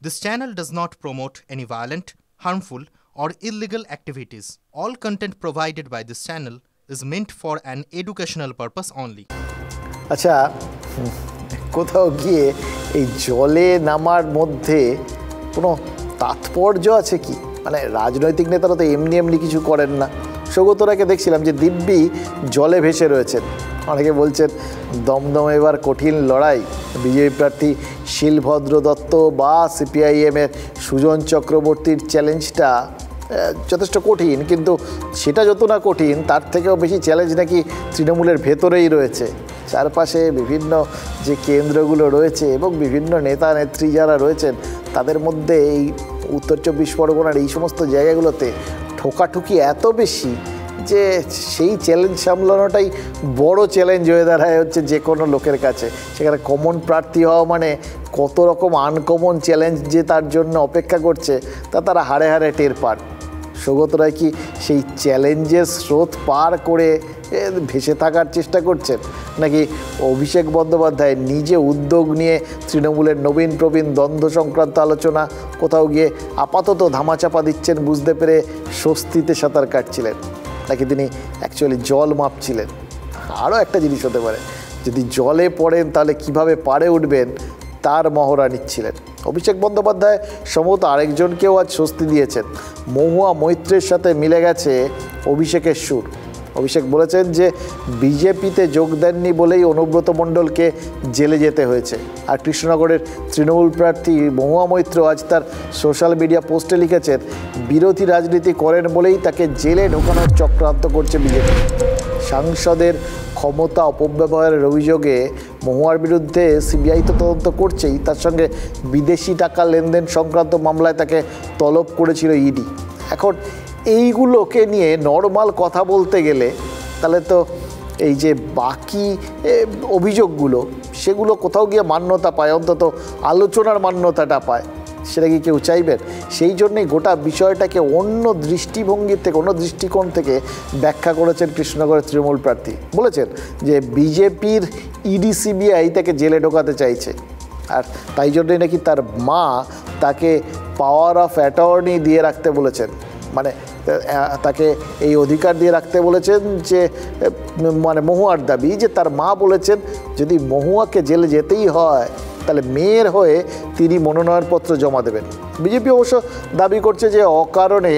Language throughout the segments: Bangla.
This channel does not promote any violent, harmful, or illegal activities. All content provided by this channel is meant for an educational purpose only. আচ্ছা, কোথাও গিয়ে এই জলে নামার মধ্যে কোনো তাৎপর্য আছে কি? মানে রাজনৈতিক নেতারা তো এমনি এমনি কিছু করেন না। সৌগত রায়কে দেখছিলাম যে দিব্যি জলে ভেসে রয়েছেন। অনেকে বলছেন দমদম এবার কঠিন লড়াই, বিজেপি প্রার্থী শিলভদ্র দত্ত বা সিপিআইএমের সুজন চক্রবর্তীর চ্যালেঞ্জটা যথেষ্ট কঠিন, কিন্তু সেটা যত না কঠিন তার থেকেও বেশি চ্যালেঞ্জ নাকি তৃণমূলের ভেতরেই রয়েছে। চারপাশে বিভিন্ন যে কেন্দ্রগুলো রয়েছে এবং বিভিন্ন নেতা নেত্রী যারা রয়েছেন তাদের মধ্যে এই উত্তর চব্বিশ পরগনার এই সমস্ত জায়গাগুলোতে ঠোকাঠুকি এত বেশি যে সেই চ্যালেঞ্জ সামলানোটাই বড় চ্যালেঞ্জ হয়ে দাঁড়ায় হচ্ছে যে কোনো লোকের কাছে। সেখানে কমন প্রার্থী হওয়া মানে কত রকম আনকমন চ্যালেঞ্জ যে তার জন্য অপেক্ষা করছে তা তারা হাড়ে হাড়ে টের পান। সৌগত রায় কি সেই চ্যালেঞ্জের স্রোত পার করে ভেসে থাকার চেষ্টা করছেন, নাকি অভিষেক বন্দ্যোপাধ্যায় নিজে উদ্যোগ নিয়ে তৃণমূলের নবীন প্রবীণ দ্বন্দ্ব সংক্রান্ত আলোচনা কোথাও গিয়ে আপাতত ধামাচাপা দিচ্ছেন বুঝতে পেরে স্বস্তিতে সাঁতার কাটছিলেন, নাকি তিনি অ্যাকচুয়ালি জল মাপছিলেন? আরও একটা জিনিস হতে পারে, যদি জলে পড়েন তাহলে কিভাবে পাড়ে উঠবেন তার মহড়া নিচ্ছিলেন। অভিষেক বন্দ্যোপাধ্যায় সম্ভবত আরেকজনকেও আজ স্বস্তি দিয়েছেন। মহুয়া মৈত্রের সাথে মিলে গেছে অভিষেকের সুর। অভিষেক বলেছেন যে বিজেপিতে যোগ দেননি বলেই অনুব্রত মণ্ডলকে জেলে যেতে হয়েছে। আর কৃষ্ণনগরের তৃণমূল প্রার্থী মহুয়া মৈত্র আজ তার সোশ্যাল মিডিয়া পোস্টে লিখেছেন, বিরোধী রাজনীতি করেন বলেই তাকে জেলে ঢোকানোর চক্রান্ত করছে বিজেপি। সাংসদের ক্ষমতা অপব্যবহারের অভিযোগে মহুয়ার বিরুদ্ধে সিবিআই তো তদন্ত করছেই, তার সঙ্গে বিদেশি টাকা লেনদেন সংক্রান্ত মামলায় তাকে তলব করেছিল ইডি। এখন এইগুলোকে নিয়ে নর্মাল কথা বলতে গেলে তাহলে তো এই যে বাকি অভিযোগগুলো সেগুলো কোথাও গিয়ে মান্যতা পায়, অন্তত আলোচনার মান্যতাটা পায়। সেটা কি কেউ চাইবেন? সেই জন্যই গোটা বিষয়টাকে অন্য দৃষ্টিভঙ্গি থেকে, অন্য দৃষ্টিকোণ থেকে ব্যাখ্যা করেছেন কৃষ্ণনগরের তৃণমূল প্রার্থী। বলেছেন যে বিজেপির ইডি সিবিআই তাকে জেলে ঢোকাতে চাইছে, আর তাই জন্যই নাকি তার মা তাকে পাওয়ার অফ অ্যাটর্নি দিয়ে রাখতে বলেছেন। মানে তাকে এই অধিকার দিয়ে রাখতে বলেছেন যে, মানে মহুয়ার দাবি যে তার মা বলেছেন যদি মহুয়াকে জেলে যেতেই হয় তাহলে মেয়ের হয়ে তিনি মনোনয়নপত্র জমা দেবেন। বিজেপি অবশ্য দাবি করছে যে অকারণে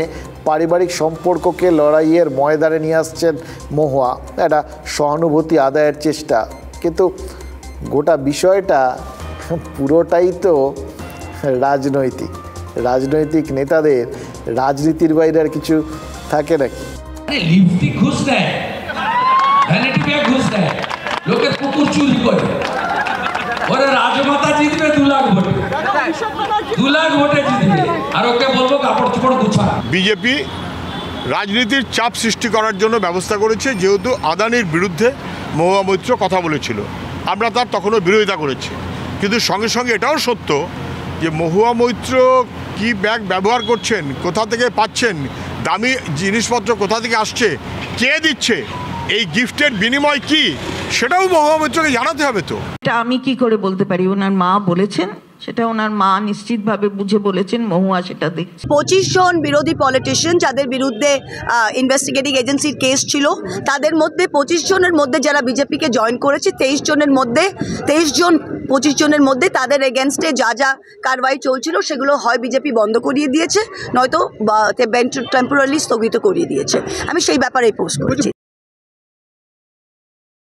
পারিবারিক সম্পর্ককে লড়াইয়ের ময়দানে নিয়ে আসছেন মহুয়া, একটা সহানুভূতি আদায়ের চেষ্টা। কিন্তু গোটা বিষয়টা পুরোটাই তো রাজনৈতিক নেতাদের রাজনীতির বাইরে আর কিছু থাকে নাকি? লিপস্টিক ঘুষ দেয়, ভ্যানিটি ব্যাগ ঘুষ দেয়, লোকের কুকুর চুরি করে, ওরা রাজমাতা জিতবে 2 লাখ ভোটে, 2 লাখ ভোটে জিতবে, আর ওকে বলবো কাপড় চোপড় গুছা। বিজেপি রাজনীতির চাপ সৃষ্টি করার জন্য ব্যবস্থা করেছে, যেহেতু আদানির বিরুদ্ধে মহুয়া মৈত্র কথা বলেছিল, আমরা তার তখনও বিরোধিতা করেছি। কিন্তু সঙ্গে সঙ্গে এটাও সত্য যে মহুয়া মৈত্র কি ব্যাগ ব্যবহার করছেন, কোথা থেকে পাচ্ছেন, দামি জিনিসপত্র কোথা থেকে আসছে, কে দিচ্ছে, এই গিফটের বিনিময় কি, সেটাও মহুয়া মৈত্রকে জানাতে হবে। তো এটা আমি কি করে বলতে পারি? ওনার মা বলেছেন, সেটা ওনার মা নিশ্চিতভাবে বুঝে বলেছেন, মহুয়া সেটা দেখছে। 25 জন বিরোধী পলিটিশিয়ান যাদের বিরুদ্ধে ইনভেস্টিগেটিং এজেন্সির কেস ছিল, তাদের মধ্যে 25 জনের মধ্যে যারা বিজেপিকে জয়েন করেছে, 23 জনের মধ্যে 25 জনের মধ্যে তাদের এগেনস্টে যা কারবাই চলছিল সেগুলো হয় বিজেপি বন্ধ করিয়ে দিয়েছে, নয়তো টেম্পোরারি স্থগিত করিয়ে দিয়েছে। আমি সেই ব্যাপারে পোস্ট করেছি।